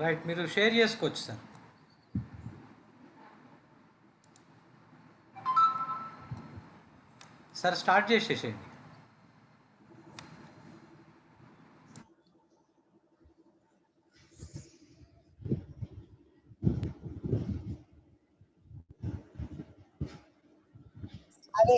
Right, మీరు share చేసుకోవచ్చు sir. Sir start చేసేసేయండి. అదే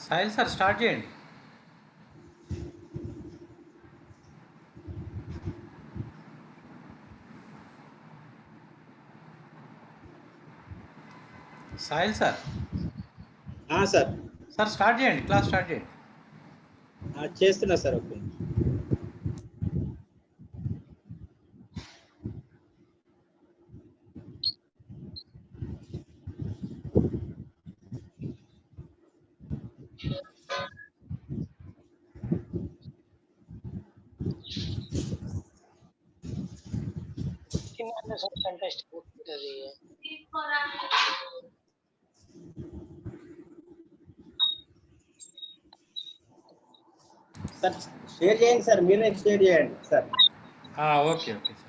సాయిల్ సార్ స్టార్ట్ చేయండి. Soil sir sir sir start చేయండి, క్లాస్ స్టార్ట్ చేయండి. చేస్తున్నా సార్. ఓకే. కంటెస్ట్ ఉంటుంది. సార్ షేర్ చేయండి సార్, మీరే షేర్ చేయండి sir. Okay okay sir.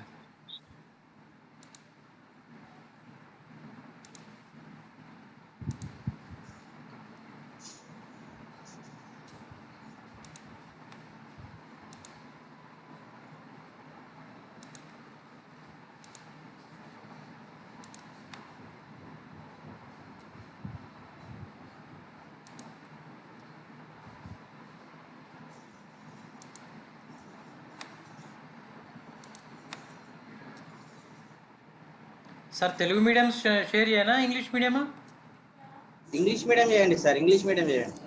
Sir Telugu medium share చేయనా, ఇంగ్లీష్ మీడియమా? ఇంగ్లీష్ మీడియం చేయండి సార్, ఇంగ్లీష్ మీడియం చేయండి.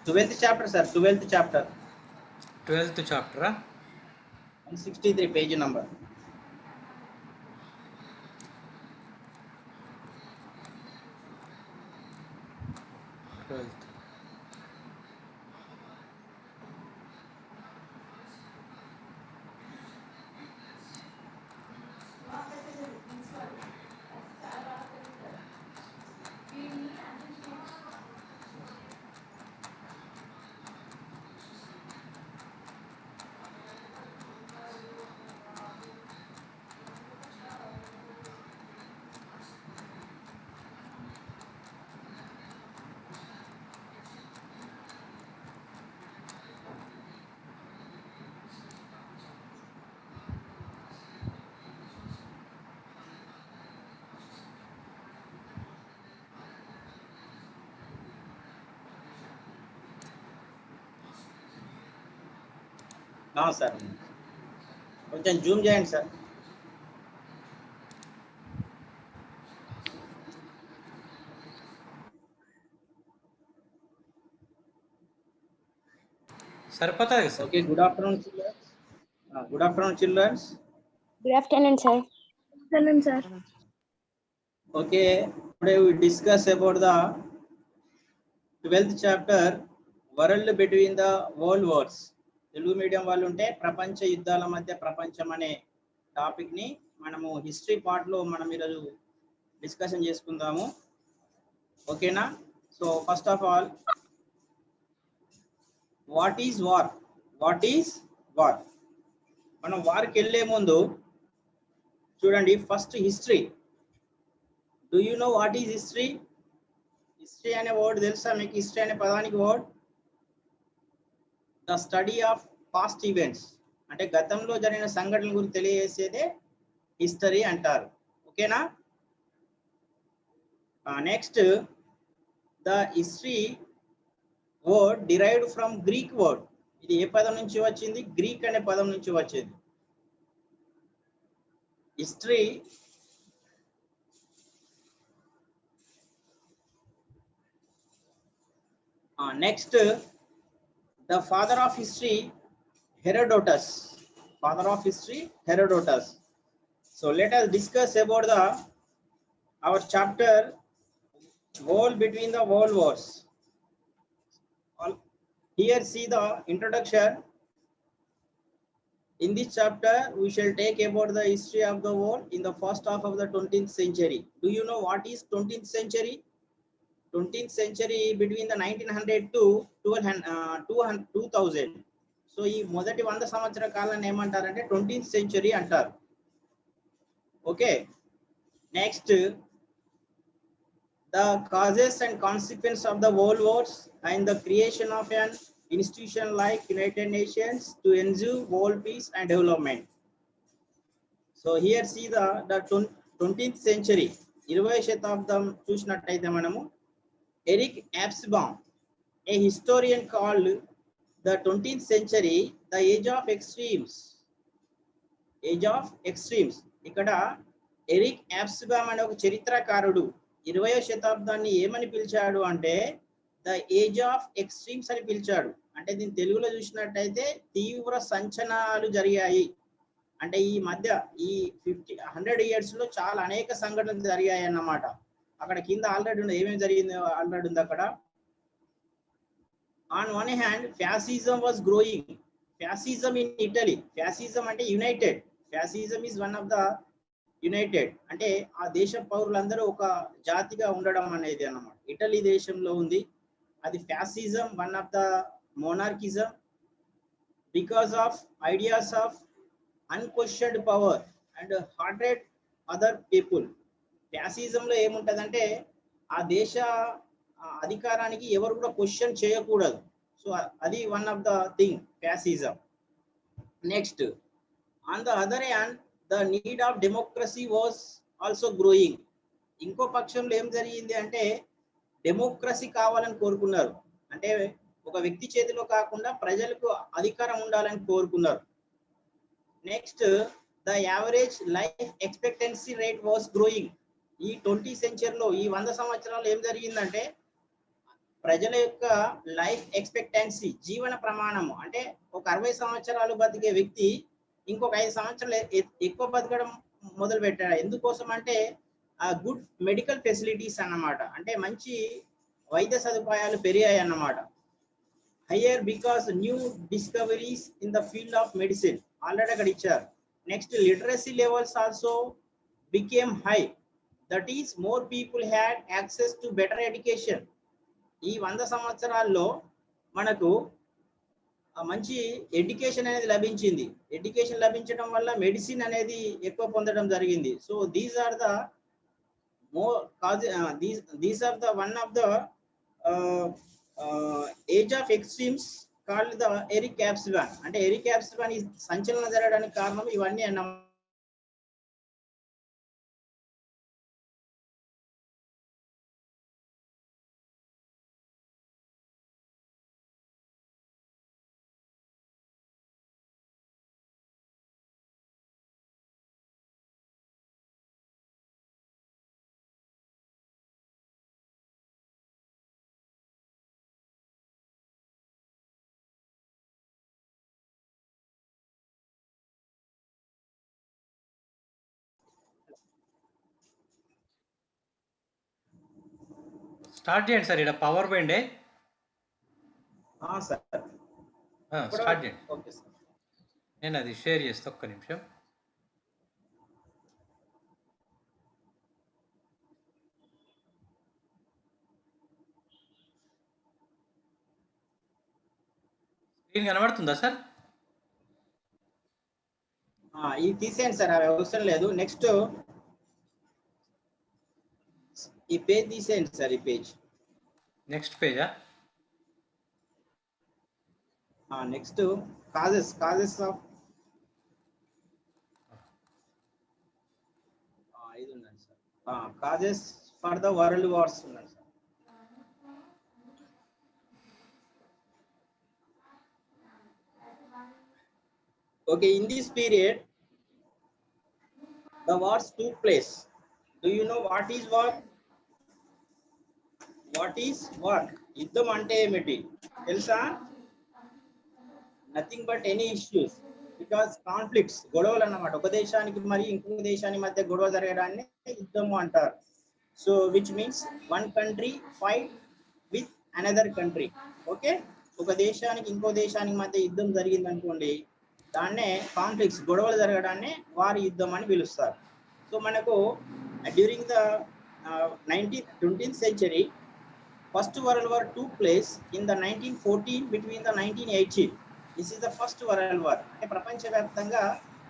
Twelfth chapter sir, 12th chapter. 12th చాప్టరా? 163 పేజీ నంబర్. 12th. సార్ కొంచెం జూమ్ చేయండి సార్. సరిపోతుంది కదా sir? Okay. Good afternoon children's. Good afternoon childrens. Good afternoon, sir. Good afternoon, sir. Okay, today we discuss about the 12th chapter, world between the world wars. Telugu medium వాళ్ళు ఉంటే ప్రపంచ యుద్ధాల మధ్య ప్రపంచం అనే టాపిక్ ని మనము హిస్టరీ పార్ట్ లో మనం ఈరోజు డిస్కషన్ చేసుకుందాము. ఓకేనా? So first of all, what is war? What is war? మనం వార్కి వెళ్ళే ముందు చూడండి, first history. Do you know what is history? History అనే వర్డ్ తెలుసా మీకు? హిస్టరీ అనే పదానికి word the study of past events, అంటే గతంలో జరిగిన సంఘటనల గురించి తెలియజేసేదే హిస్టరీ అంటారు. ఓకేనా? Next, the history word derived from Greek word. ఇది ఏ పదం నుంచి వచ్చింది? గ్రీక్ అనే పదం నుంచి వచ్చింది. History Next, the father of history, Herodotus. Father of history, Herodotus. So let us discuss about our chapter, War between the World Wars. Here see the introduction. In this chapter, we shall take about the history of the world in the first half of the 20th century. Do you know what is 20th century? 20th century between the 1900 to 2000. So ఈ మొదటి 100 సంవత్సర కాలాన్ని ఏమంటారంటే 20th century అంటారు. Okay, next the causes and consequences of the world wars and the creation of an institution like United Nations to ensure world peace and development. So here see the 20th century, 20వ శతాబ్దం చూసినట్టయితే మనము Eric Hobsbawm, a historian, called the 20th century the age of extremes. Age of extremes. ఇక్కడ Eric యాబ్స్బామ్ అనే ఒక చరిత్రకారుడు 20వ శతాబ్దాన్ని ఏమని పిలిచాడు అంటే ద ఏజ్ ఆఫ్ ఎక్స్ట్రీమ్స్ అని పిలిచాడు. అంటే దీని తెలుగులో చూసినట్టయితే తీవ్ర సంచలనాలు జరిగాయి. అంటే ఈ మధ్య ఈ 100 years లో చాలా అనేక సంఘటనలు జరిగాయి అన్నమాట. అక్కడ కింద ఆల్రెడీ ఉంది, ఏమేమి జరిగింది ఆల్రెడీ ఉంది అక్కడ. On one hand fascism was growing. Fascism in Italy. Fascism అంటే united. Fascism is one of the united, అంటే ఆ దేశ పౌరులందరూ ఒక జాతిగా ఉండడం అనేది అన్నమాట. ఇటలీ దేశంలో ఉంది అది fascism, one of the monarchism, because of ideas of unquestioned power and hearted other people. ఫ్యాసిజంలో ఏముంటదంటే ఆ దేశ అధికారానికి ఎవరు కూడా క్వశ్చన్ చేయకూడదు. సో అది one of the thing fascism. Next, on the other hand the need of democracy was also growing. ఇంకో పక్షంలో ఏం జరిగింది అంటే డెమోక్రసీ కావాలని కోరుకున్నారు. అంటే ఒక వ్యక్తి చేతిలో కాకుండా ప్రజలకు అధికారం ఉండాలని కోరుకున్నారు. Next, the average life expectancy rate was growing. ఈ 20th centuryలో ఈ 100 సంవత్సరాలు ఏం జరిగిందంటే ప్రజల యొక్క లైఫ్ ఎక్స్పెక్టెన్సీ, జీవన ప్రమాణము, అంటే ఒక 60 సంవత్సరాలు బతికే వ్యక్తి ఇంకొక 5 సంవత్సరాలు ఎక్కువ బతకడం మొదలు పెట్టాడు. ఎందుకోసం అంటే ఆ గుడ్ మెడికల్ ఫెసిలిటీస్ అన్నమాట. అంటే మంచి వైద్య సదుపాయాలు పెరిగాయి అన్నమాట. Higher because new discoveries in the field of medicine already అక్కడ ఇచ్చారు. Next, literacy levels also became high. That is more people had access to better education. ఈ 100 సంవత్సరాల్లో మనకు మంచి ఎడ్యుకేషన్ అనేది లభించింది. ఎడ్యుకేషన్ లభించడం వల్ల మెడిసిన్ అనేది ఎక్కువ పొందడం జరిగింది. So these are the more cause, these are the one of the age of extremes called the Eric Hobsbawm. అంటే ఎరిక్ హబ్స్బామ్ ఈ సంచలనం జరగడానికి కారణం ఇవన్నీ అన్నమాట. స్టార్ట్ చేయండి సార్. ఇక్కడ పవర్ పాయింట్ సార్ స్టార్ట్ చేయండి. ఓకే సార్, నేను అది షేర్ చేస్తా, ఒక్క నిమిషం. స్క్రీన్ కనబడుతుందా సార్? ఇది తీసేయండి సార్, అవి అవసరం లేదు. నెక్స్ట్ ఈ పేజ్ తీసేయండి సార్. ఈ పేజ్ నెక్స్ట్ పేజా? నెక్స్ట్ కాజెస్ ఆఫ్ ఇది ఉందండి sir. Causes for the world wars ఉందండి sir. Okay, in this period the wars took place. Do you know what is war? What is war? యుద్ధం అంటే ఏమిటి తెలుసా? Nothing but any issues, because conflicts, గొడవలు అన్నమాట. ఒక దేశానికి మరి ఇంకొక దేశానికి మధ్య గొడవ జరగడాన్ని యుద్ధము అంటారు. So which means one country fight with another country. Okay, ఒక దేశానికి ఇంకో దేశానికి మధ్య యుద్ధం జరిగింది అనుకోండి, దాన్నే కాన్ఫ్లిక్ట్స్, గొడవలు జరగడాన్ని వారి యుద్ధం అని పిలుస్తారు. సో మనకు during the 20th century, First World War took place in the 1914 between the 1918. This is the first World War. అంటే ప్రపంచవ్యాప్తంగా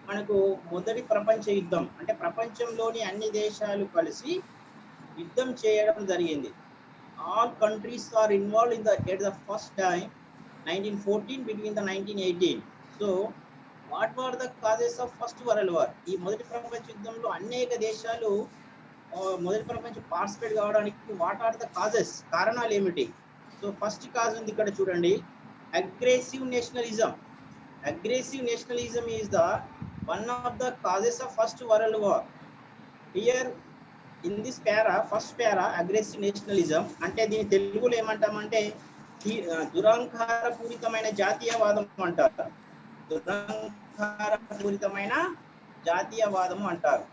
మనకు మొదటి ప్రపంచ యుద్ధం, అంటే ప్రపంచంలోని అన్ని దేశాలు కలిసి యుద్ధం చేయడం జరిగింది. All countries are involved in at the first time 1914 between the 1918. So what were the causes of First World War? ఈ మొదటి ప్రపంచ యుద్ధంలో అనేక దేశాలు మొదటి ప్రపంచ పార్టిసిపేట్ కావడానికి వాట్ ఆర్ ద కాజెస్, కారణాలు ఏమిటి? సో ఫస్ట్ కాజ్ ఉంది ఇక్కడ చూడండి, aggressive nationalism. Aggressive nationalism is the one of the causes of first world war. Here in this para, first para, aggressive nationalism అంటే దీని తెలుగులో ఏమంటామంటే దురహంకార పూరితమైన జాతీయవాదం అంటారు. దురహంకార పూరితమైన జాతీయవాదము అంటారు.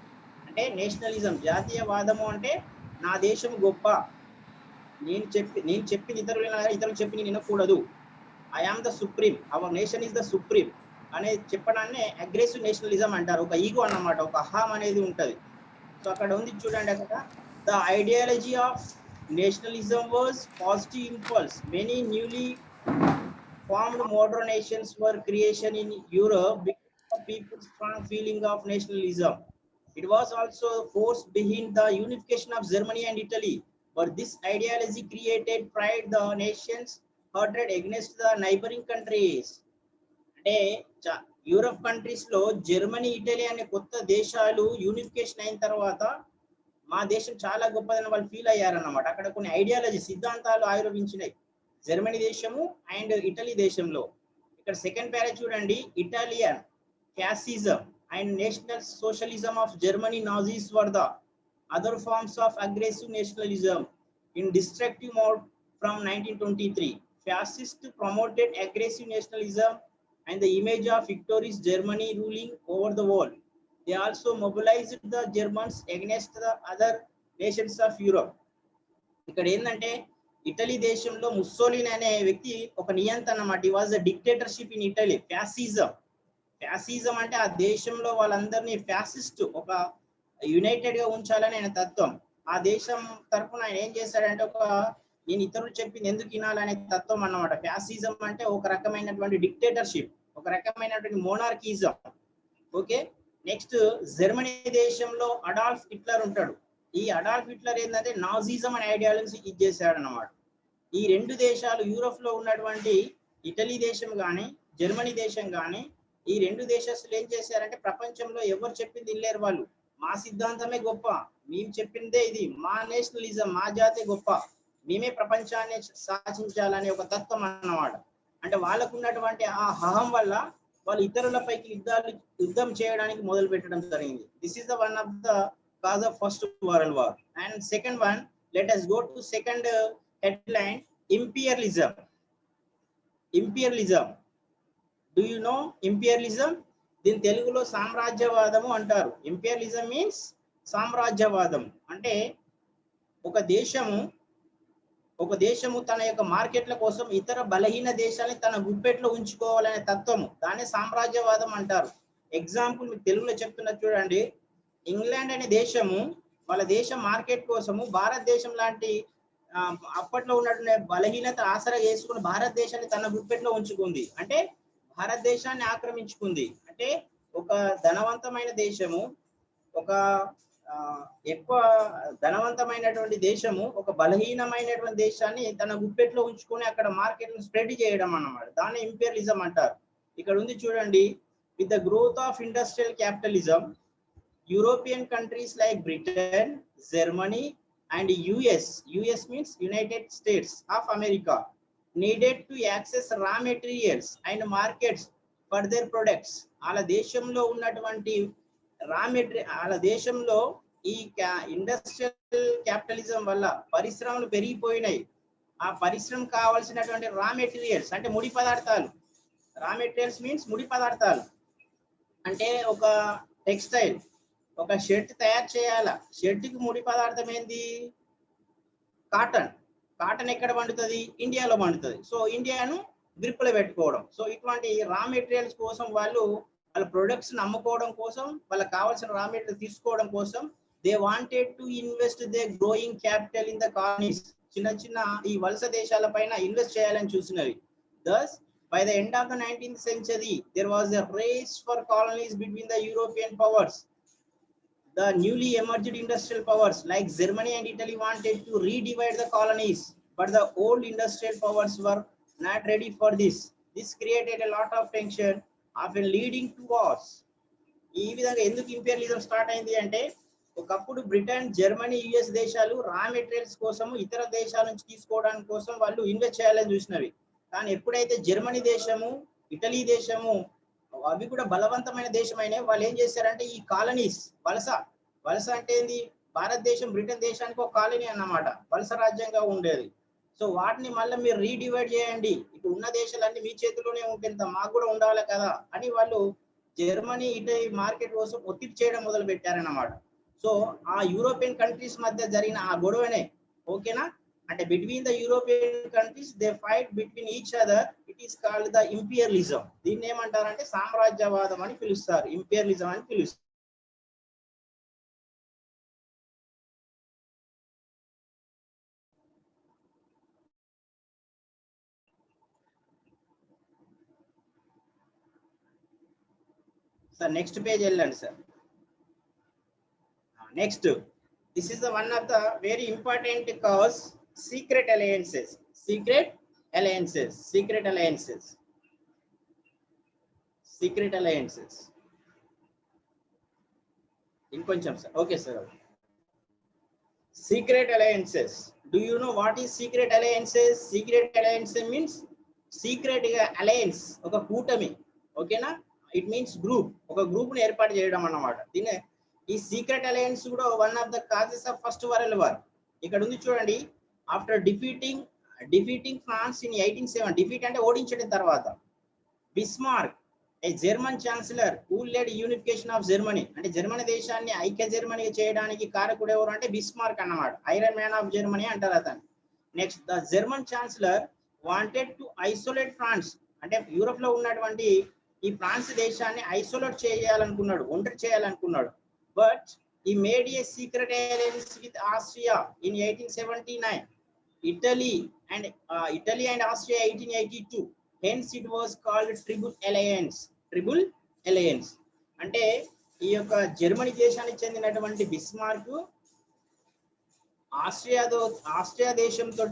అంటే నేషనలిజం, జాతీయవాదము అంటే నా దేశం గొప్ప, నేను చెప్పింది ఇతరులు చెప్పి నేను వినకూడదు, I am the supreme, our nation is the supreme అనే చెప్పడాన్ని అగ్రెసివ్ నేషనలిజం అంటారు. ఒక ఈగో అన్నమాట, ఒక అహం అనేది ఉంటది. సో అక్కడ ఉంది చూడండి, అక్కడ the ideology of nationalism was positive impulse. Many newly formed modern nations were creation in Europe because of people's strong feeling of nationalism. It was also force behind the unification of Germany and Italy, but this ideology created pride the nations hatred against the neighboring countries. అంటే Europe countries లో Germany, Italy అనే కొత్త దేశాలు unification అయిన తర్వాత మా దేశం చాలా గొప్పదని వాళ్ళు ఫీల్ అయ్యారన్నమాట. అక్కడ కొన్ని ఐడియాలజీ, సిద్ధాంతాలు ఆవిర్భవించినాయి జర్మనీ దేశము అండ్ ఇటలీ దేశంలో. ఇక్కడ సెకండ్ పేరా చూడండి, Italian fascism and national socialism of Germany, Nazis were the other forms of aggressive nationalism in destructive mode from 1923. Fascists promoted aggressive nationalism and the image of victorious Germany ruling over the world. They also mobilized the Germans against the other nations of Europe. ఇక్కడ ఏంటంటే Italy దేశంలో Mussolini అనే వ్యక్తి ఒక నియంత అన్నమాట. ఈ was the dictatorship in Italy. Fascism అంటే ఆ దేశంలో వాళ్ళందరినీ ఫ్యాసిస్ట్, ఒక యునైటెడ్ గా ఉంచాలని ఆయన తత్వం. ఆ దేశం తరఫున ఆయన ఏం చేశాడంటే నేను ఇతరులు చెప్పింది ఎందుకు వినాలనే తత్వం అన్నమాట. ఫ్యాసిజం అంటే ఒక రకమైనటువంటి డిక్టేటర్షిప్, ఒక రకమైనటువంటి మోనార్కిజం. ఓకే, నెక్స్ట్ జర్మనీ దేశంలో అడాల్ఫ్ హిట్లర్ ఉంటాడు. ఈ అడాల్ఫ్ హిట్లర్ ఏంటంటే నాజిజం అనే ఐడియాలజీ ఇచ్చేసాడు అన్నమాట. ఈ రెండు దేశాలు, యూరోప్ లో ఉన్నటువంటి ఇటలీ దేశం కానీ జర్మనీ దేశం కానీ, ఈ రెండు దేశస్తులు ఏం చేశారంటే ప్రపంచంలో ఎవరు చెప్పింది వినలేరు వాళ్ళు. మా సిద్ధాంతమే గొప్ప, మేము చెప్పిందే ఇది, మా నేషనలిజం, మా జాతే గొప్ప, మేమే ప్రపంచాన్ని శాసించాలనే ఒక తత్వం అన్నమాట. అంటే వాళ్ళకు ఉన్నటువంటి ఆ అహం వల్ల వాళ్ళు ఇతరులపైకి యుద్ధం చేయడానికి మొదలు పెట్టడం జరిగింది. This is the one of the cause of first world war. And second one, let us go to second headline, imperialism. Imperialism, do you know imperialism? దీని తెలుగులో సామ్రాజ్యవాదము అంటారు. ఇంపీరియలిజం మీన్స్ సామ్రాజ్యవాదం. అంటే ఒక దేశము తన యొక్క మార్కెట్ల కోసం ఇతర బలహీన దేశాలని తన గుప్పెట్లో ఉంచుకోవాలనే తత్వము, దాన్ని సామ్రాజ్యవాదం అంటారు. ఎగ్జాంపుల్ మీకు తెలుగులో చెప్తున్నా చూడండి. ఇంగ్లాండ్ అనే దేశము వాళ్ళ దేశ మార్కెట్ కోసము భారతదేశం లాంటి అప్పట్లో ఉన్నటువంటి బలహీనత ఆసరా చేసుకుని భారతదేశాన్ని తన గుప్పెట్లో ఉంచుకుంది. అంటే భారతదేశాన్ని ఆక్రమించుకుంది. అంటే ఒక ధనవంతమైన దేశము, ఒక ఎక్కువ ధనవంతమైనటువంటి దేశము ఒక బలహీనమైనటువంటి దేశాన్ని తన గుప్పెట్లో ఉంచుకొని అక్కడ మార్కెట్ స్ప్రెడ్ చేయడం అన్నమాట. దాన్ని ఇంపీరియలిజం అంటారు. ఇక్కడ ఉంది చూడండి, with the growth of industrial capitalism, European countries like Britain, Germany and US means United States of America, needed to access raw materials and markets for their products. అలా దేశంలో ఉన్నటువంటి అలా దేశంలో ఈ ఇండస్ట్రియల్ క్యాపిటలిజం వల్ల పరిశ్రమలు పెరిగిపోయినాయి. ఆ పరిశ్రమ కావాల్సినటువంటి రా మెటీరియల్స్ అంటే ముడి పదార్థాలు. రా మెటీరియల్స్ మీన్స్ ముడి పదార్థాలు అంటే ఒక టెక్స్టైల్, ఒక షర్ట్ తయారు చేయాలా, షర్ట్కి ముడి పదార్థం ఏంది? కాటన్. కాటన్ ఎక్కడ పండుతుంది? ఇండియాలో పండుతుంది. సో ఇండియాను గ్రిప్లో పెట్టుకోవడం. సో ఇటువంటి రా మెటీరియల్స్ కోసం వాళ్ళ ప్రొడక్ట్స్ అమ్ముకోవడం కోసం, వాళ్ళకి కావాల్సిన రా మెటీరియల్ తీసుకోవడం కోసం they wanted to invest they growing capital in the colonies. చిన్న చిన్న ఈ వలస దేశాల పైన ఇన్వెస్ట్ చేయాలని చూసినవి. Thus, by the end of the 19th century, there was a race for colonies between the European powers. The newly emerged industrial powers like Germany and Italy wanted to redivide the colonies, but the old industrial powers were not ready for this. This created a lot of tension, often leading to wars. ఈ విధంగా ఎందుకు imperialism start అయింది అంటే, ఒకప్పుడు Britain, Germany, US దేశాలు రా materials కోసం ఇతర దేశాల నుంచి తీసుకోవడానికి కోసం వాళ్ళు ఇన్వెస్ట్ చేయాలని చూసినవి. కానీ ఎప్పుడైతే జర్మనీ దేశము, ఇటలీ దేశము అవి కూడా బలవంతమైన దేశమైన వాళ్ళు ఏం చేశారంటే ఈ కాలనీస్, వలస అంటే ఏంది? భారతదేశం బ్రిటన్ దేశానికి ఒక కాలనీ అన్నమాట, వలస రాజ్యంగా ఉండేది. సో వాటిని మళ్ళీ మీరు రీడివైడ్ చేయండి, ఇప్పుడు ఉన్న దేశాలన్నీ మీ చేతిలోనే ఉంటే మాకు కూడా ఉండాలి కదా అని వాళ్ళు జర్మనీ, ఇటలీ మార్కెట్ కోసం ఒత్తిడి చేయడం మొదలు పెట్టారన్నమాట. సో ఆ యూరోపియన్ కంట్రీస్ మధ్య జరిగిన ఆ గొడవనే, ఓకేనా, అంటే between the European countries they fight between each other, it is called the imperialism. దీన్ని ఏమంటారంటే సామ్రాజ్యవాదం అని పిలుస్తారు, ఇంపీరియలిజం అని పిలుస్తారు. సార్ నెక్స్ట్ పేజ్ వెళ్ళండి sir. Next, this is the one of the very important cause, secret alliances. ఇంకొంచెం sir. Okay sir. Secret alliances. Do you know what is secret alliances? Secret alliances means secret alliance, ఒక కూటమి, ఓకేనా. It means group, ఒక group ని ఏర్పాటు చేయడం అన్నమాట. దీనే ఈ సీక్రెట్ అలయన్స్ కూడా one of the causes of first world war. ఇక్కడ ఉంది చూడండి, after defeating France in 1870, defeat అంటే ఓడించడం తర్వాత, Bismarck a German chancellor who led unification of Germany, అంటే జర్మనీ దేశాన్ని ఐక్య జర్మనీ చేయడానికి కారకుడు ఎవరు అంటే బిస్మార్క్ అన్నమాట, ఐరన్ మ్యాన్ ఆఫ్ జర్మనీ అంటారు అతను. Next, the German chancellor wanted to isolate France, అంటే యూరోప్ లో ఉన్నటువంటి ఈ ఫ్రాన్స్ దేశాన్ని ఐసోలేట్ చేయాలనుకున్నాడు, ఒంటరి చేయాలనుకున్నాడు. But he made a secret alliance with Austria in 1879, Italy and Austria 1882. Hence it was called Triple Alliance. అంటే ఈ యొక్క జర్మనీ దేశానికి చెందినటువంటి బిస్మార్క్ ఆస్ట్రియా దేశంతో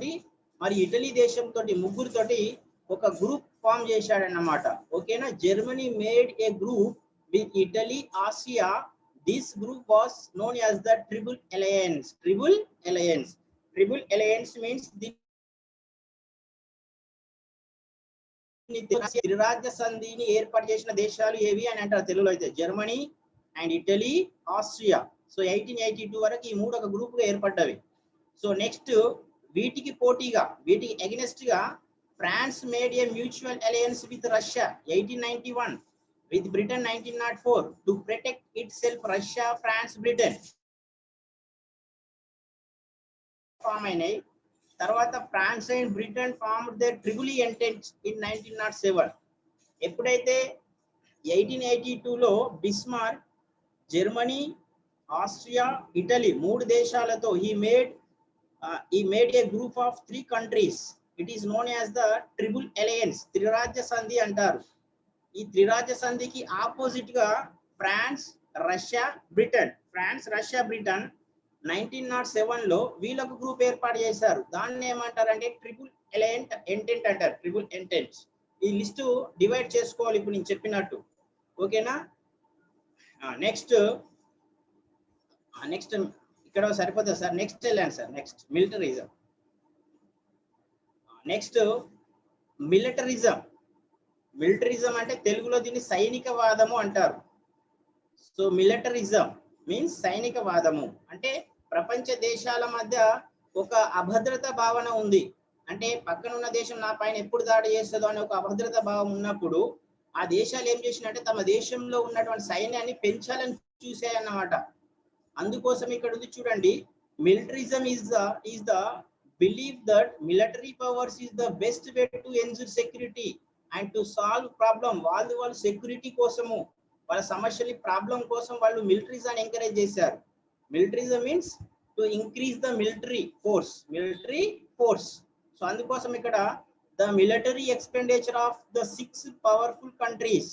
మరి ఇటలీ దేశంతో ముగ్గురుతోటి ఒక గ్రూప్ ఫామ్ చేశాడన్నమాట, ఓకేనా. Germany made A group with Italy, Austria. This group was known as the Triple Alliance. Triple Alliance means the త్రిరాజ్య సంధిని ఏర్పాటు చేసిన దేశాలు ఏవి అని అంటారు తెలుగులో అయితే, Germany and Italy, Austria. So 1882 వరకు ఈ మూడు ఒక గ్రూప్ గా ఏర్పడ్డవి. సో నెక్స్ట్, వీటికి అగెనిస్ట్ గా France made a mutual alliance with Russia 1891, with Britain 1904 to protect itself. Russia, France, Britain form అయినాయి. తర్వాత France and Britain formed the triple entente in 1907. ఎప్పుడైతే 1882లో బిస్మార్క్ జర్మనీ, ఆస్ట్రియా, ఇటలీ మూడు దేశాలతో he made a group of 3 countries. It is known as the Triple Alliance. త్రిరాజ్య సంధి అంటారు. ఈ త్రిరాజ్య సంధికి opposite గా ఫ్రాన్స్, రష్యా, బ్రిటన్ 1907 లో వీళ్ళొక గ్రూప్ ఏర్పాటు చేశారు. దాన్ని ఏమంటారంటే ట్రిపుల్ ఎంటెంట్ అంటారు, ట్రిపుల్ ఎంటెంట్. ఈ లిస్ట్ డివైడ్ చేసుకోవాలి ఇప్పుడు నేను చెప్పినట్టు, ఓకేనా. నెక్స్ట్ ఇక్కడ సరిపోతుంది సార్. నెక్స్ట్ వెళ్ళండి sir. Next militarism. Next militarism అంటే తెలుగులో దీన్ని సైనికవాదము అంటారు. సో మిలిటరిజం మీన్స్ సైనికవాదము అంటే ప్రపంచ దేశాల మధ్య ఒక అభద్రత భావన ఉంది. అంటే పక్కన ఉన్న దేశం నా పైన ఎప్పుడు దాడి చేస్తుందో అనే ఒక అభద్రతా భావం ఉన్నప్పుడు ఆ దేశాలు ఏం చేసినట్టే తమ దేశంలో ఉన్నటువంటి సైన్యాన్ని పెంచాలని చూసాయన్నమాట. అందుకోసం ఇక్కడ ఉంది చూడండి, militarism is the belief that military powers is the best way to ensure security and to solve problem. వాళ్ళు సెక్యూరిటీ కోసము వాళ్ళ సమస్యలు ప్రాబ్లం కోసం వాళ్ళు మిలిటరీజాన్ని ఎంకరేజ్ చేశారు. Militarism means to increase the military force. So అందుకోసం ఇక్కడ the military expenditure of the 6 powerful countries,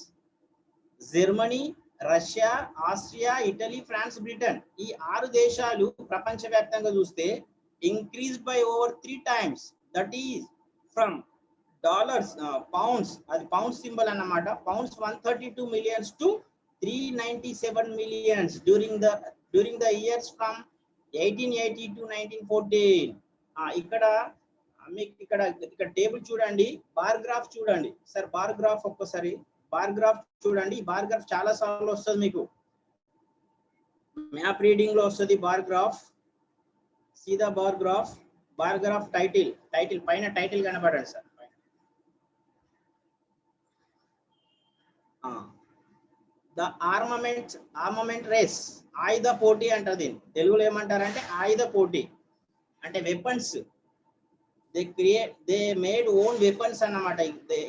Germany, Russia, Austria, Italy, France, Britain, ఈ 6 దేశాలు ప్రపంచవ్యాప్తంగా చూస్తే increase by over 3 times. That is from dollars, pounds, అది pound symbol అన్నమాట, pounds 132 million to 397 million during the years from 1880 to 1914. ఇక్కడ మీకు ఇక్కడ table చూడండి, బార్ గ్రాఫ్ చూడండి సార్, బార్ గ్రాఫ్ ఒక్కసారి బార్ గ్రాఫ్ చూడండి. బార్ గ్రాఫ్ చాలా సార్లు వస్తుంది మీకు మ్యాప్ రీడింగ్ లో వస్తుంది. బార్ గ్రాఫ్, సీదా బార్ గ్రాఫ్ టైటిల్ పైన టైటిల్ కనబడండి సార్. ద ఆర్మమెంట్ రేస్, ఆయుధ పోటీ అంటారు దీన్ని. తెలుగులో ఏమంటారంటే ఆయుధ పోటీ, అంటే weapons. They made own weapons అన్నమాట.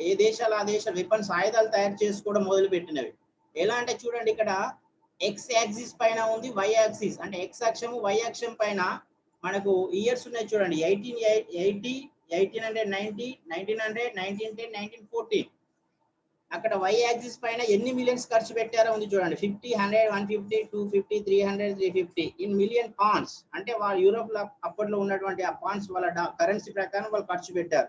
ఏ దేశాలు ఆ దేశ వెపన్స్, ఆయుధాలు తయారు చేసుకోవడం మొదలు పెట్టినవి. ఎలా అంటే చూడండి, ఇక్కడ ఎక్స్ యాక్సిస్ పైన ఉంది, వై యాక్సిస్ అంటే ఎక్స్ అక్షము, వై అక్షం పైన మనకు ఇయర్స్ ఉన్నాయి చూడండి. 1880, 1890, 1900, 1910, 1914. అక్కడ వై యాక్సిస్ పైన ఎన్ని మిలియన్స్ ఖర్చు పెట్టారో ఉంది చూడండి. 50, 100, 150, 250, 300, 350 ఇన్ మిలియన్ పాండ్స్. అంటే వాళ్ళు యూరోప్ లో అప్పట్లో ఉన్నటువంటి ఆ పాండ్స్ వాళ్ళ కరెన్సీ ప్రకారం వాళ్ళు ఖర్చు పెట్టారు.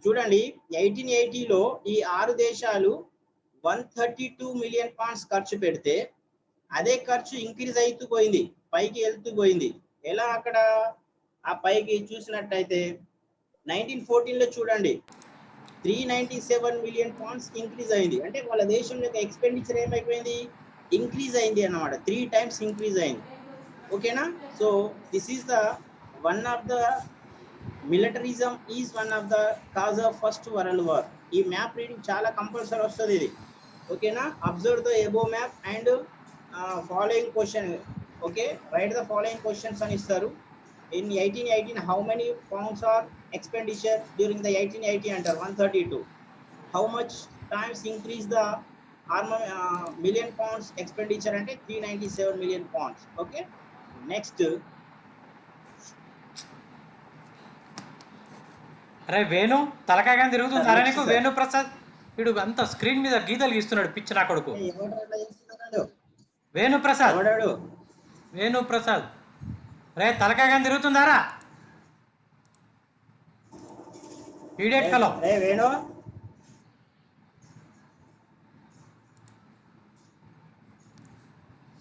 చూడండి 1880లో ఈ 6 దేశాలు 132 million pounds ఖర్చు పెడితే అదే ఖర్చు ఇంక్రీజ్ అవుతూ పోయింది, పైకి వెళ్తూ పోయింది. ఎలా అక్కడ ఆ పైకి చూసినట్టయితే 1914లో చూడండి 397 million pounds ఇంక్రీజ్ అయింది. అంటే వాళ్ళ దేశం యొక్క ఎక్స్పెండిచర్ ఏమైపోయింది, ఇంక్రీజ్ అయింది అన్నమాట, 3 times ఇంక్రీజ్ అయింది. ఓకేనా? So this is the one of the militarism is one of the cause of first world war. ఈ మ్యాప్ రీడింగ్ చాలా కంపల్సరీ వస్తుంది ఇది. ఓకేనా? Observe the above map and following question. Okay, right the following questions అని ఇస్తారు. In 1818 how many pounds are expenditure during the 1880 under 132? How much times increase the million pounds expenditure ante 397 million pounds. Okay, next. అరే వేణు తలకాయగా తిరుగుతుంది అరే నీకు. వేణు ప్రసాద్ వీడు అంత screen మీద గీతలు గీస్తున్నాడు, పిచ్చి నా కొడుకు. వేణు ప్రసాద్ రే తలకాయగా తిరుగుతుందారా idiot fellow. Venu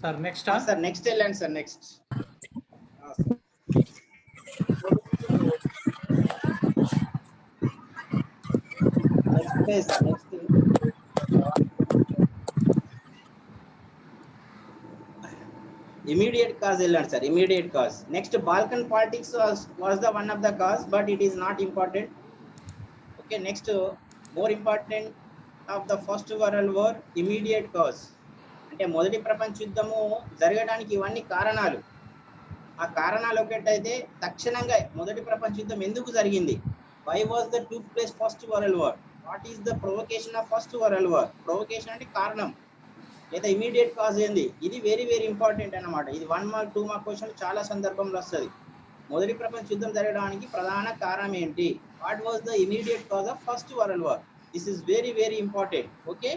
sir next sir next వెళ్ళండి సార్. నెక్స్ట్ immediate cause వెళ్ళండి sir. immediate cause. Next, Balkan politics was the one of the cause, but it is not important. Okay, next, more important of the first world war, immediate cause. అంటే మొదటి ప్రపంచ యుద్ధము జరగడానికి ఇవన్నీ కారణాలు. ఆ కారణాలు ఒకటైతే తక్షణంగా మొదటి ప్రపంచ యుద్ధం ఎందుకు జరిగింది, why was the took place first world war, what is the provocation of first world war. Provocation అంటే కారణం, లేదా ఇమీడియట్ కాజ్ ఏంది, ఇది వెరీ వెరీ ఇంపార్టెంట్ అన్నమాట. ఇది 1 మార్క్ 2 మార్క్ క్వశ్చన్ చాలా సందర్భంలో వస్తుంది. మొదటి ప్రపంచ యుద్ధం జరగడానికి ప్రధాన కారణం ఏంటి, what was the immediate cause of first world war. This is very very important. Okay,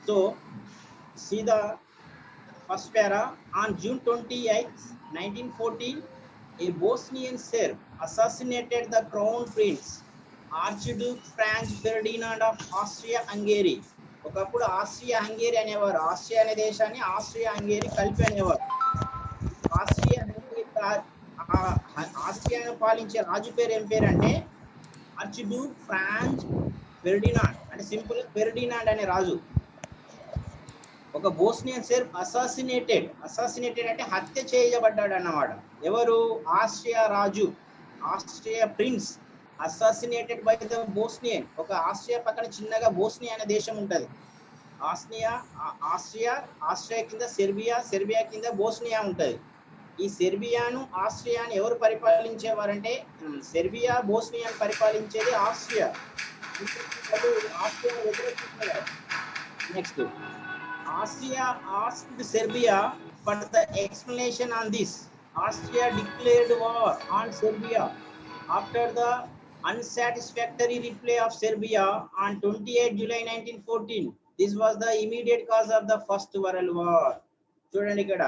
so see the first para. On June 28, 1914, a Bosnian Serb assassinated the crown prince Archduke Franz Ferdinand of Austria-Hungary. ఒకప్పుడు Austria Hungary అనేవారు. Austria అనే దేశాన్ని Austria Hungary కలిపి అనేవారు. ఆస్ట్రియాను పాలించే రాజు పేరు ఏం పేరు అంటే ఆర్చిడ్యూక్ ఫ్రాంజ్ ఫెర్డినాండ్, అంటే సింపుల్ ఫెర్డినాండ్ అనే రాజు. ఒక బోస్నియన్ సెర్బ్ అసాసినేటెడ్ అంటే హత్య చేయబడ్డాడు అన్నమాట. ఎవరు, Austria Raju, Austria prince assassinated by the Bosnian. ఒక ఆస్ట్రియా పక్కన చిన్నగా బోస్నియా అనే దేశం ఉంటది. ఆస్ట్రియా కింద సెర్బియా కింద బోస్నియా ఉంటది. ఈ సెర్బియాను ఆస్ట్రియాను ఎవరు పరిపాలించేవారంటే సెర్బియా బోస్నియాను పరిపాలించేది ఆస్ట్రియా. ఆస్ట్రియాను వ్యతిరేకించేవారు. Next, Austria asked Serbia for the explanation on this. Austria declared war on Serbia after the unsatisfactory reply of Serbia on 28 July 1914. This was the immediate cause of the First World War. చూడండి, ఇక్కడ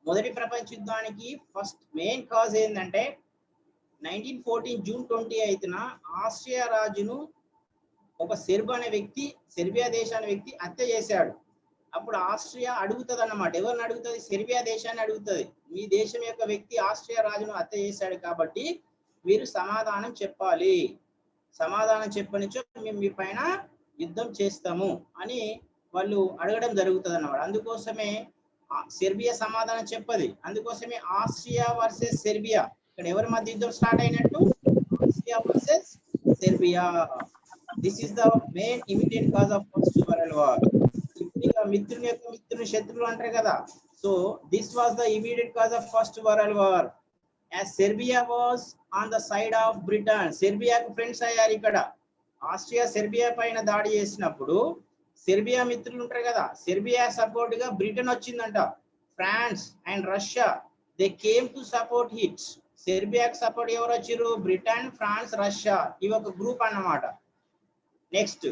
మొదటి ప్రపంచ యుద్ధానికి first main cause ఏంటంటే 1914 June 28న Austria రాజును ఒక SERP అనే వ్యక్తి, సెర్బియా దేశాన్ని వ్యక్తి హత్య చేశాడు. అప్పుడు ఆస్ట్రియా అడుగుతుంది అన్నమాట. ఎవరిని అడుగుతుంది? సెర్బియా దేశాన్ని అడుగుతుంది. మీ దేశం యొక్క వ్యక్తి ఆస్ట్రియా రాజును హత్య చేశాడు కాబట్టి మీరు సమాధానం చెప్పాలి. సమాధానం చెప్పనిచో మేము మీ పైన యుద్ధం చేస్తాము అని వాళ్ళు అడగడం జరుగుతుంది అన్నమాట. అందుకోసమే సెర్బియా సమాధానం చెప్పది. అందుకోసమే ఆస్ట్రియా వర్సెస్ సెర్బియా, ఇక్కడ ఎవరి మధ్య యుద్ధం స్టార్ట్ అయినట్టు? Austria versus Serbia. This is the main immediate cause of first world war. మిత్రుని యొక్క మిత్రుని శత్రువులు అంటారు కదా. So this was the immediate cause of first world war. As Serbia was on the side of Britain. సెర్బియాకు friends అయ్యారు. ఇక్కడ Austria Serbia పైన దాడి చేసినప్పుడు సెర్బియా మిత్రులు ఉంటారు కదా, సెర్బియా సపోర్ట్ గా బ్రిటన్ వచ్చిందంట. France and Russia they came to support it. సెర్బియాకు సపోర్ట్ ఎవరు వచ్చారు? Britain, France, Russia. ఇవి ఒక గ్రూప్ అన్నమాట. Next,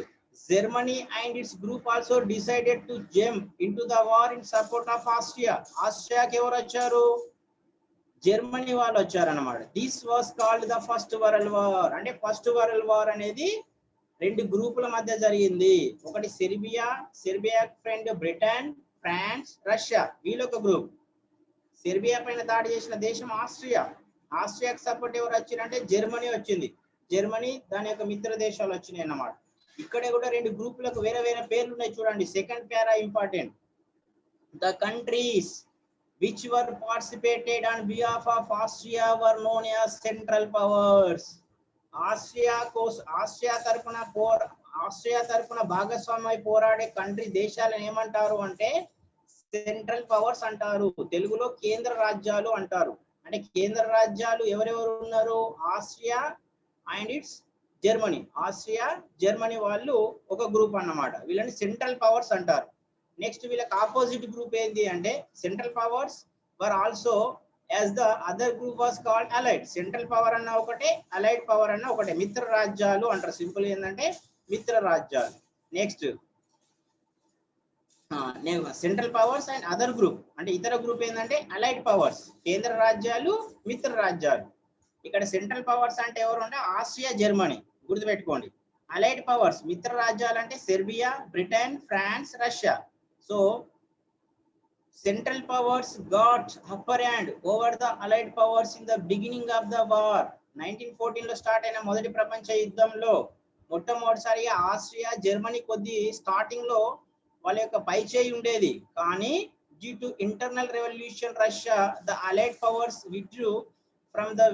Germany and its group also decided to jump into the war in support of Austria. ఆస్ట్రియాకి ఎవరు వచ్చారు? జర్మనీ వాళ్ళు వచ్చారు అన్నమాట. This was called the first world war. అంటే ఫస్ట్ వరల్డ్ వార్ అనేది రెండు గ్రూపుల మధ్య జరిగింది. ఒకటి Serbia friend Britain, France, Russia, వీళ్ళొక గ్రూప్. సెర్బియా పైన దాడి చేసిన దేశం ఆస్ట్రియా. ఆస్ట్రియాకి సపోర్ట్ ఎవరు వచ్చారంటే జర్మనీ వచ్చింది. జర్మనీ దాని యొక్క మిత్ర దేశాలు వచ్చినాయి అన్నమాట. ఇక్కడ కూడా రెండు గ్రూపులకు వేరే వేరే పేర్లు ఉన్నాయి చూడండి. Second para important. The countries which were participated on behalf of Austria were known as central powers. Austria తరపున భాగస్వామ్య పోరాడే కంట్రీ దేశాలను ఏమంటారు అంటే సెంట్రల్ పవర్స్ అంటారు. తెలుగులో కేంద్ర రాజ్యాలు అంటారు. అంటే కేంద్ర రాజ్యాలు ఎవరెవరు ఉన్నారు? Austria and it's Germany. Austria Germany వాళ్ళు ఒక గ్రూప్ అన్నమాట. వీళ్ళని సెంట్రల్ పవర్స్ అంటారు. నెక్స్ట్ వీళ్ళకి ఆపోజిట్ గ్రూప్ ఏంటి అంటే central powers were also as the other group was called allied. Central power అన్న ఒకటే, అలైడ్ పవర్ అన్న ఒకటే. మిత్ర రాజ్యాలు అంటారు. సింపుల్ ఏంటంటే మిత్ర రాజ్యాలు. Next central powers and other group అంటే ఇతర గ్రూప్ ఏంటంటే అలైడ్ పవర్స్, కేంద్ర రాజ్యాలు, మిత్ర రాజ్యాలు. ఇక్కడ సెంట్రల్ పవర్స్ అంటే ఎవరు అంటే ఆస్ట్రియా, జర్మనీ, గుర్తుపెట్టుకోండి. అలైడ్ పవర్స్ మిత్ర రాజ్యాలు అంటే Serbia, Britain, France, Russia. So central powers got upper hand over the allied powers in the beginning of the war. 1914 లో స్టార్ట్ అయిన మొదటి ప్రపంచ యుద్ధంలో మొట్టమొదటిసారిగా ఆస్ట్రియా, జర్మనీ కొద్ది స్టార్టింగ్ లో వాళ్ళ యొక్క పై చేయి ఉండేది. కానీ due to internal revolution Russia the allied powers withdrew from the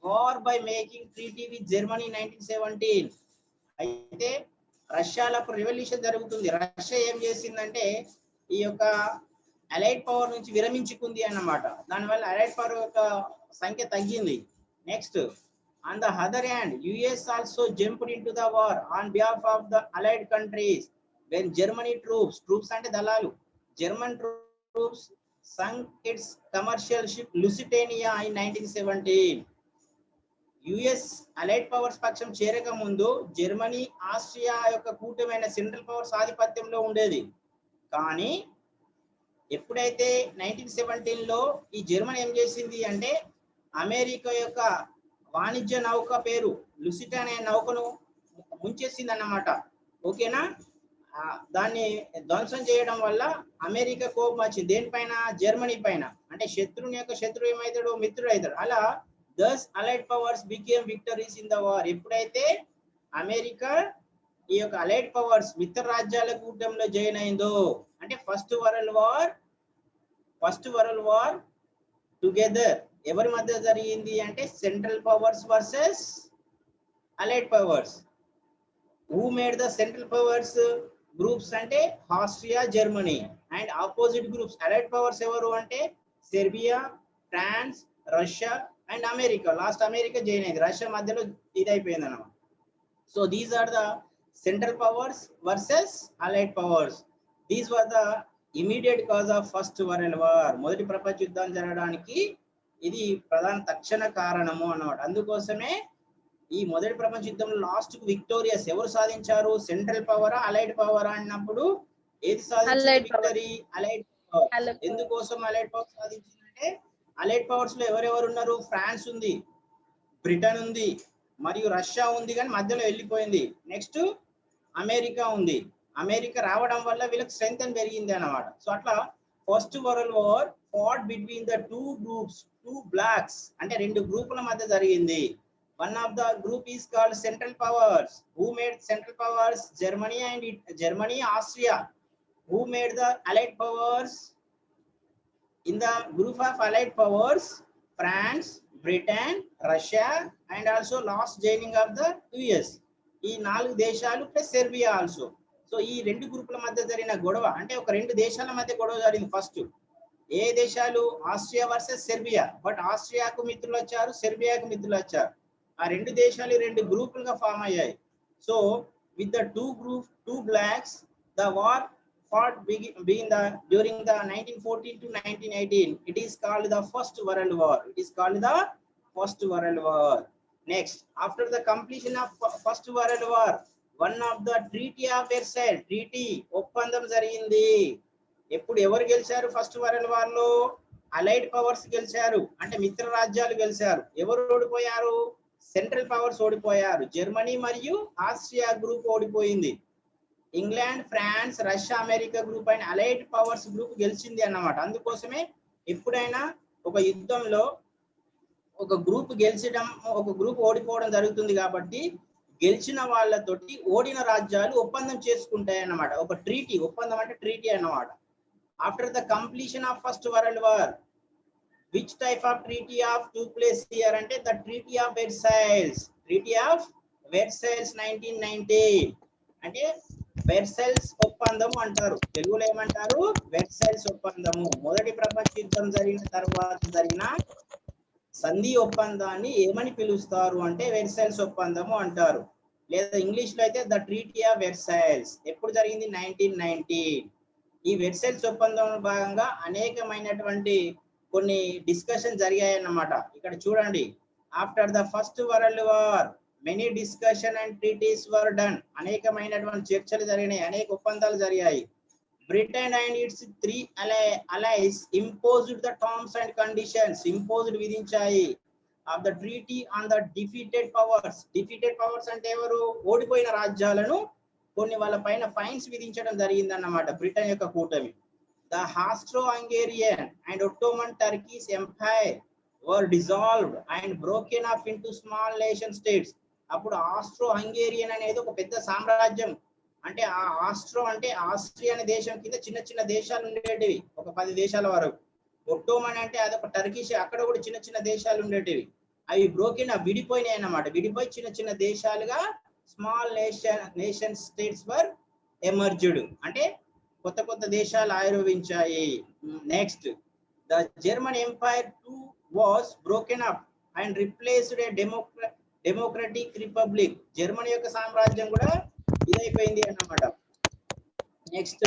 war by making treaty with Germany 1917. అయితే రష్యాలో రెవల్యూషన్ జరుగుతుంది. రష్యా ఏం చేసిందంటే ఈ యొక్క అలైడ్ పవర్ నుంచి విరమించుకుంది అన్నమాట. దానివల్ల అలైడ్ పవర్ యొక్క సంఖ్య తగ్గింది. Next, on the other hand US also jumped into the war on behalf of the allied countries when Germany troops అంటే దళాలు, German troops sunk its commercial ship Lusitania in 1917. US allied powers పక్షం చేరక ముందు Germany, Austria యొక్క కూటమైన central powers ఆధిపత్యంలో ఉండేది. కానీ ఎప్పుడైతే 1917 లో ఈ జర్మనీ ఏం చేసింది అంటే అమెరికా యొక్క వాణిజ్య నౌక పేరు లుసిటా అనే నౌకను ముంచేసింది అన్నమాట. ఓకేనా? దాన్ని ధ్వంసం చేయడం వల్ల అమెరికా కోపం వచ్చింది. దేనిపైన? జర్మనీ పైన. అంటే శత్రువుని యొక్క శత్రువు ఏమవుతాడు? మిత్రుడు అవుతాడు. అలా thus allied powers became victories in the war. ఎప్పుడైతే అమెరికా ఈ యొక్క అలైడ్ పవర్స్ మిత్ర రాజ్యాల కూటమిలో జాయిన్ అయిందో అంటే ఫస్ట్ వరల్డ్ వార్ టుగెదర్ ఎవరి మధ్య జరిగింది అంటే central powers versus allied powers. Who made the central powers groups ante Austria, Germany, and opposite groups allied powers evaru ante Serbia, France, Russia and America. Last America join ayindi, Russia madhyalo ఇది అయిపోయింది అన్నమాట. So these are the central powers versus allied powers. These were the immediate cause of first world war. మొదటి ప్రపంచ యుద్ధం జరగడానికి ఇది ప్రధాన తక్షణ కారణము అన్నమాట. అందుకోసమే ఈ మొదటి ప్రపంచ యుద్ధంలో లాస్ట్ కు విక్టోరియస్ ఎవరు సాధించారు? సెంట్రల్ పవరా అలైడ్ పవరా అన్నప్పుడు ఏది సాధించింది? Victory allied power. ఎందుకోసం అలైడ్ పవర్ సాధించిందంటే అలైడ్ పవర్స్ లో ఎవరెవరు ఉన్నారు? ఫ్రాన్స్ ఉంది, బ్రిటన్ ఉంది మరియు రష్యా ఉంది, కానీ మధ్యలో వెళ్ళిపోయింది. నెక్స్ట్ అమెరికా ఉంది. అమెరికా రావడం వల్ల వీళ్ళకి స్ట్రెంగ్త్ అని పెరిగింది అన్నమాట. సో అట్లా first world war fought between the two groups, two blocks, అంటే రెండు గ్రూపుల మధ్య జరిగింది. One of the group is called Central Powers. Who made Central Powers? Germany, Austria. Who made the Allied Powers? In the group of Allied Powers, France, Britain, Russia, and also last joining of the US. ఈ 4 దేశాలు plus Serbia also. So ఈ రెండు గ్రూపుల మధ్య జరిగిన గొడవ, అంటే ఒక రెండు దేశాల మధ్య గొడవ జరిగింది. ఫస్ట్ ఏ దేశాలు? Austria versus Serbia. బట్ ఆస్ట్రియాకు మిత్రులు వచ్చారు, సెర్బియాకు మిత్రులు వచ్చారు. ఆ రెండు దేశాలు రెండు గ్రూపులుగా ఫామ్ అయ్యాయి. So with the two blacks, the war fought during the 1914 to 1918. It is called the First World War. It is called the First World War. Next, after the completion of First World War, one of the Treaty of Versailles, treaty ఒప్పందం జరిగింది. ఎప్పుడు ఎవరు గెలిచారు first world war లో? Allied powers గెలిచారు, అంటే మిత్ర రాజ్యాలు గెలిచారు. ఎవరు ఓడిపోయారు? సెంట్రల్ పవర్స్ ఓడిపోయారు. జర్మనీ మరియు ఆస్ట్రియా గ్రూప్ ఓడిపోయింది. England, France, Russia, America group అయిన అలైడ్ పవర్స్ గ్రూప్ గెలిచింది అన్నమాట. అందుకోసమే ఎప్పుడైనా ఒక యుద్ధంలో ఒక గ్రూప్ గెలిచడం, ఒక గ్రూప్ ఓడిపోవడం జరుగుతుంది. కాబట్టి గెలిచిన వాళ్ళతోటి ఓడిన రాజ్యాలు ఒప్పందం చేసుకుంటాయి అన్నమాట. ఒక ట్రీటీ, ఒప్పందం అంటే ట్రీటీ అన్నమాట. After the completion of first world war, which type of treaty of took place here ante the Treaty of Versailles. Treaty of Versailles 1990 అంటే వెర్సైల్స్ ఒప్పందము అంటారు. తెలుగులో ఏమంటారు? వెర్సైల్స్ ఒప్పందము. మొదటి ప్రపంచ యుద్ధం జరిగిన తర్వాత జరిగిన సంధి ఒప్పందాన్ని ఏమని పిలుస్తారు అంటే వెర్సైల్స్ ఒప్పందము అంటారు. లేదా ఇంగ్లీష్ లో అయితే ద ట్రీటీ ఆఫ్ వెర్సైల్స్. ఎప్పుడు జరిగింది? 1990. ఈ వెర్సైల్స్ ఒప్పందంలో భాగంగా అనేకమైనటువంటి కొన్ని డిస్కషన్ జరిగాయి అన్నమాట. ఇక్కడ చూడండి, after the first world war many discussion and treaties were done. అనేకమైనటువంటి చర్చలు జరిగినాయి, అనేక ఒప్పందాలు జరిగాయి. Britain and its 3 allies imposed the terms and conditions. Imposed విధించాయి of the treaty on the defeated powers. Defeated powers అంటే ఎవరు? ఓడిపోయిన రాజ్యాలను కొన్ని వాళ్ళ పైన ఫైన్స్ విధించడం జరిగింది అన్నమాట బ్రిటన్ యొక్క కూటమి. The Austro-Hungarian and Ottoman Turkish Empire were dissolved and broken up into small nation states. అప్పుడు ఆస్ట్రో హంగేరియన్ అనేది ఒక పెద్ద సామ్రాజ్యం. అంటే ఆ ఆస్ట్రో అంటే ఆస్ట్రియా అనే దేశం కింద చిన్న చిన్న దేశాలు ఉండేటివి, ఒక 10 దేశాల వరకు. ఒట్టోమన్ అంటే అదొక టర్కిష్, అక్కడ కూడా చిన్న చిన్న దేశాలు ఉండేటివి. అవి బ్రోకెన్, విడిపోయినాయి అన్నమాట. విడిపోయి చిన్న చిన్న దేశాలుగా small nation states were emerged, అంటే కొత్త కొత్త దేశాలు ఆవిర్భవించాయి. Next, the German empire too was broken up and replaced a democratic republic. Germany యొక్క సామ్రాజ్యం కూడా ఇదైపోయింది అన్నమాట. Next,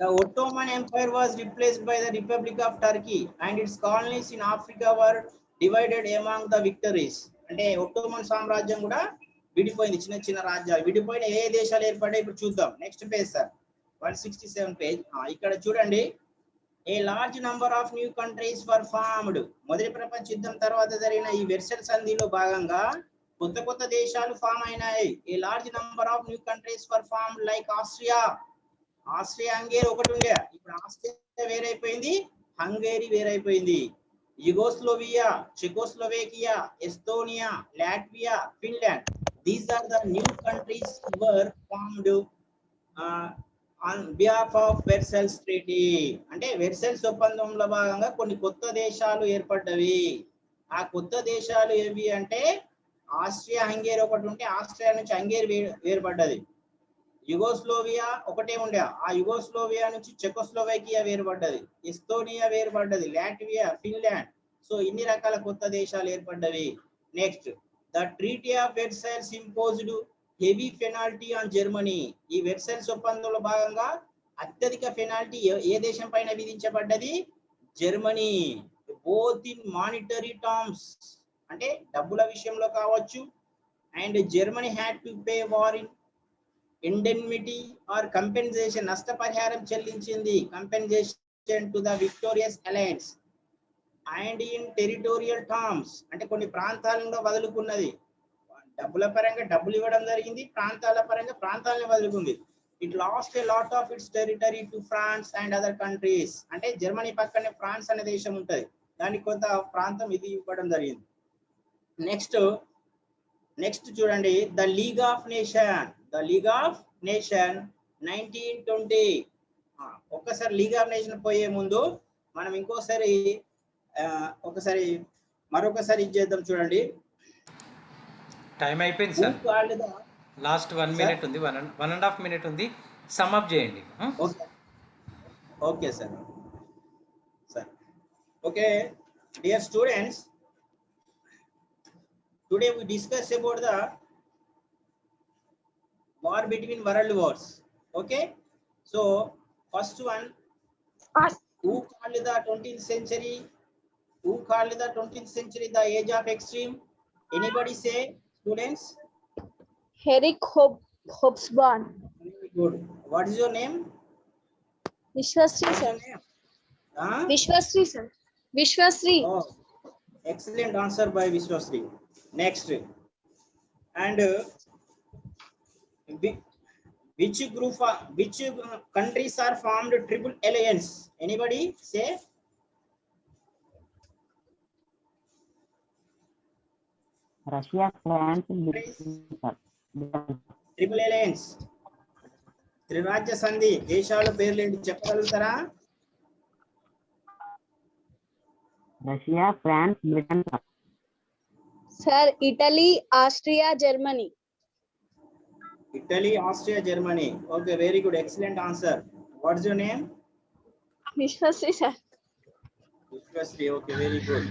the Ottoman Empire was replaced by the Republic of Turkey and its colonies in Africa were divided among the victories. అంటే Ottoman సామ్రాజ్యం కూడా విడిపోయింది, చిన్న చిన్న రాజ్యాలు విడిపోయిన ఏ దేశాలు ఏర్పడ్డాయి ఇప్పుడు చూద్దాం. Next page sir, 167 page. ఇక్కడ చూడండి, ఏ large number of new countries were formed. మొదటి ప్రపంచ యుద్ధం తర్వాత జరిగిన ఈ వెర్సల్ సంధిలో భాగంగా కొత్త కొత్త దేశాలు ఫామ్ అయినాయి. A large number of new countries were formed like Austria. Hungary ఒకటి ఉండే, ఇప్పుడు ఆస్ట్రియా వేరైపోయింది, హంగేరీ వేరైపోయింది. Yugoslavia, Czechoslovakia, Estonia, Latvia, Finland. These are the new countries were formed on behalf of Versailles Treaty. అంటే Versailles ఒప్పందంలో భాగంగా కొన్ని కొత్త దేశాలు ఏర్పడ్డవి. ఆ కొత్త దేశాలు ఏవి అంటే ఆస్ట్రియా హంగేరి ఒకటి ఉంటే ఆస్ట్రియా నుంచి హంగేరి వేరుపడ్డది. యుగోస్లోవియా ఒకటే ఉండే, ఆ యుగోస్లోవియా నుంచి చెకోస్లోవేకియా వేరుపడ్డది, ఎస్తోనియా వేరుపడ్డది, లాట్వియా, ఫిన్లాండ్. సో ఇన్ని రకాల కొత్త దేశాలు ఏర్పడ్డవి. Next, the treaty of Versailles imposed heavy penalty on Germany. ఈ వెర్సైల్స్ ఒప్పందంలో భాగంగా అత్యధిక పెనాల్టీ ఏ దేశం పైన విధించబడ్డది? Germany. Both in monetary terms, అంటే డబ్బుల విషయంలో కావచ్చు, and Germany had to pay war in indemnity or compensation, నష్టపరిహారం చెల్లించింది, compensation to the victorious alliance. And in territorial terms, అంటే కొన్ని ప్రాంతాలను వదులుకున్నది. డబ్బుల పరంగా డబ్బులు ఇవ్వడం జరిగింది, ప్రాంతాల పరంగా ప్రాంతాలను వదులుకుంది. It lost a lot of its territory to France and other countries. అంటే జర్మనీ పక్కనే ఫ్రాన్స్ అనే దేశం ఉంటది, దానికి కొంత ప్రాంతం ఇది ఇవ్వడం జరిగింది. నెక్స్ట్ చూడండి, the league of nation. The league of nation 1920. ఒక్కసారి లీగ్ ఆఫ్ నేషన్ పోయే ముందు మనం ఇంకోసారి మరొకసారి ఇచ్చేద్దాం. చూడండి, టైం అయిపోయింది సార్. లాస్ట్ 1 minute ఉంది, 1.5 minute ఉంది. సమ్ అప్ చేయండి. Okay sir. Okay dear students, today we discuss about the war between world wars. Okay, so first one, who called the 20th century the age of extreme? Anybody say, students? Eric Hobsbawm. Very good. What is your name? Vishwasri sir. Vishwasri sir. Vishwasri. Oh, excellent answer by Vishwasri. Next, and which countries are formed triple alliance? Anybody say? Russia, France, triple alliance, త్రిరాజ్య సంధి దేశాల పేర్లు ఏంటి చెప్పగలుగుతారా? Russia, France, Britain. Sir, Italy, Austria, Germany. Italy, Austria, Germany. Okay, very good, excellent answer. What's your name? Vishwasri sir. Vishwasri. Okay, very good.